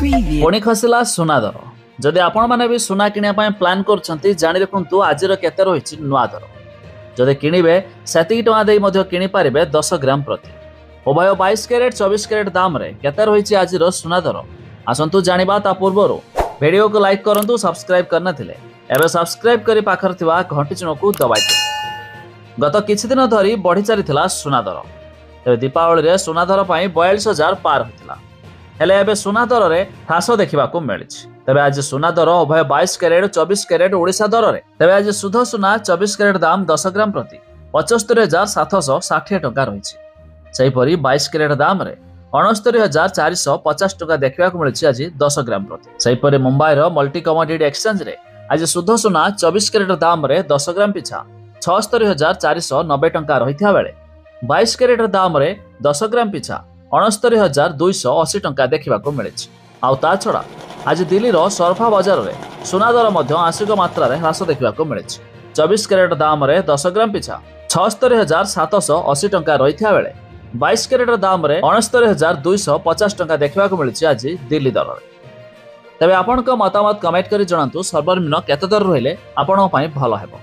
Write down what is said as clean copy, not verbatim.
Preview. पुणी खसला सुना दर जदि आपण माने भी सुना किनिया पय प्लान करछंती जानि रखंतु आजिर केते रहिछि नुआ दर जदि किनिबे सेति टका देई मध्ये किनि पारिबे 10 ग्राम प्रति उभय 22 कैरेट 24 कैरेट दाम रे केते रहिछि आजिर सुना दर आसंतु जानिबा ता पूर्वरु वीडियो को लाइक करंतु सब्सक्राइब करना थिले एबे सब्सक्राइब करी पाखर थिबा घंटी चिन्ह को दबाइ गत किछि दिन धरि बढ़ी चलिथिला सुना दर तेबे दीपावली रे सुना दर पय 42000 पार होतिला हेले एबे सुना दर रे ह्रास देखिबा को मिलिछि तेबे आज सुना दर उभय 22 कैरेट 24 कैरेट ओडिसा दर रे तेबे आज शुद्ध सुना 24 कैरेट दाम 10 ग्राम प्रति 75760 टका रहिछि सेहिपरि 22 कैरेट दाम रे 69450 टका देखिबा को मिलिछि आज 10 ग्राम प्रति सेहिपरि मुंबई रो मल्टी कमोडिटी एक्सचेंज रे आज शुद्ध सुना 24 कैरेट दाम रे 10 ग्राम पिछा 76490 टका रहिथिया बेले 22 कैरेट दाम रे 10 ग्राम पिछा 69280 टका देखिबा को मिलिछि आउ ता छडा आज दिल्ली रो सरफा बाजार रे सुना दर मध्य आंशिक मात्रा रे ह्रास देखिबा को मिलिछि 24 कैरेट दाम रे 10 ग्राम पिछा 76780 टका रहिथिया बेले 22 कैरेट दाम रे 69250 टका देखिबा को मिलिछि आज दिल्ली दर रे तबे आपनक मतामत कमेंट करी जणांतु सर्वनिम्न केते दर रहिले आपन पई भलो हेबो।